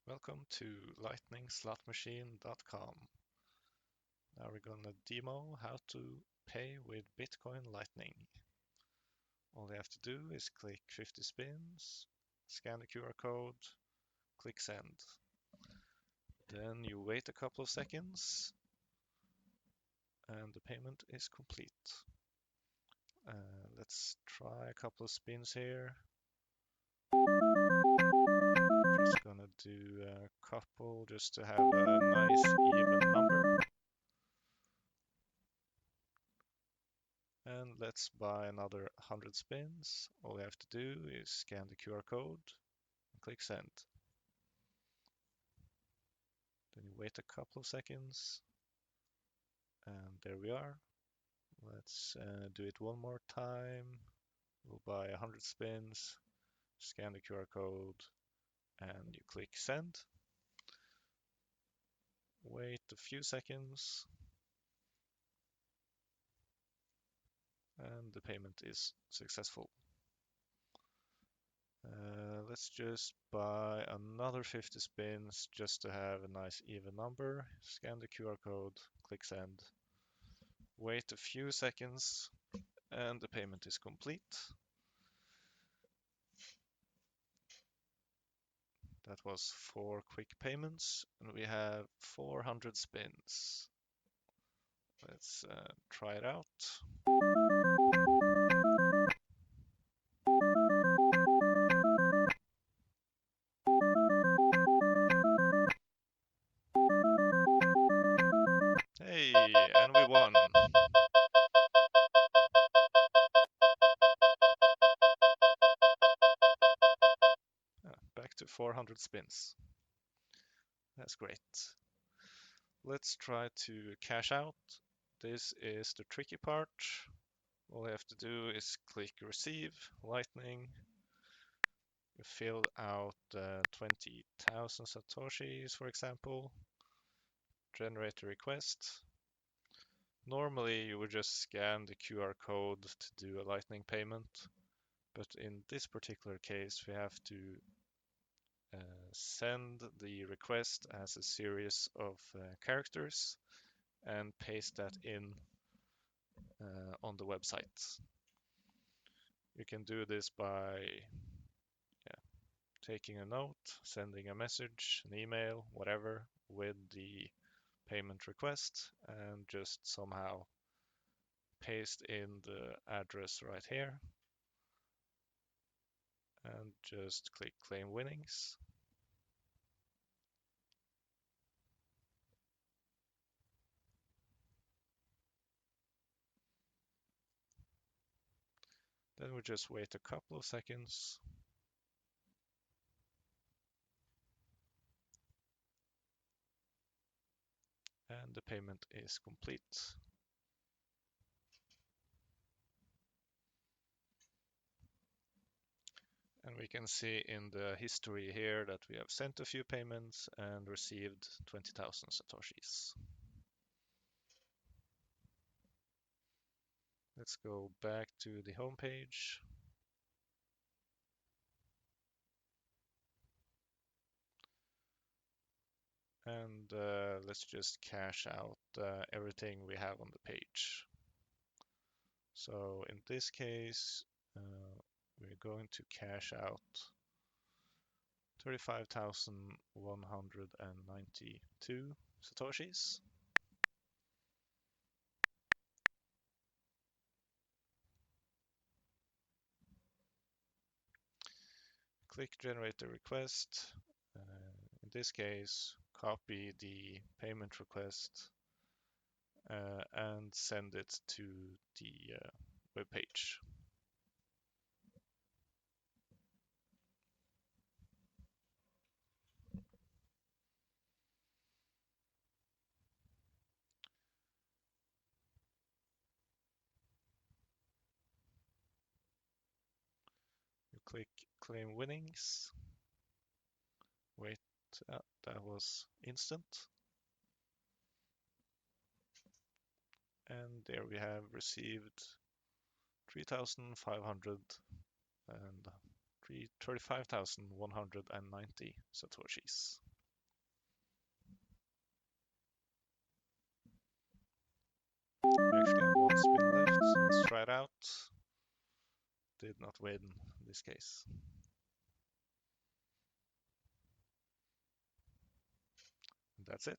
Welcome to lightningslotmachine.com. Now we're gonna demo how to pay with Bitcoin Lightning. All you have to do is click 50 spins, scan the QR code, click send. Then you wait a couple of seconds and the payment is complete. Let's try a couple of spins here. Just gonna do a couple just to have a nice even number. And let's buy another 100 spins. All we have to do is scan the QR code and click send. Then you wait a couple of seconds and there we are. Let's do it one more time. We'll buy 100 spins, scan the QR code and you click send. Wait a few seconds and the payment is successful. Let's just buy another 50 spins just to have a nice even number. Scan the QR code, click send. Wait a few seconds and the payment is complete. That was 4 quick payments and we have 400 spins. Let's try it out. Hey, and we won. Back to 400 spins. That's great. Let's try to cash out. This is the tricky part. All you have to do is click receive Lightning. You fill out 20,000 Satoshis, for example. Generate a request. Normally you would just scan the QR code to do a Lightning payment, but in this particular case we have to send the request as a series of characters and paste that in on the website. You can do this by taking a note, sending a message, an email, whatever, with the payment request and just somehow paste in the address right here and just click claim winnings. Then we just wait a couple of seconds and the payment is complete. And we can see in the history here that we have sent a few payments and received 20,000 Satoshis. Let's go back to the home page. And let's just cash out everything we have on the page. So in this case, we're going to cash out 35,192 Satoshis. Click generate a request. In this case, copy the payment request and send it to the web page. You click claim winnings. Wait, that was instant. And there we have received 3,500 and 35,190 Satoshis. that out. Did not win in this case. That's it.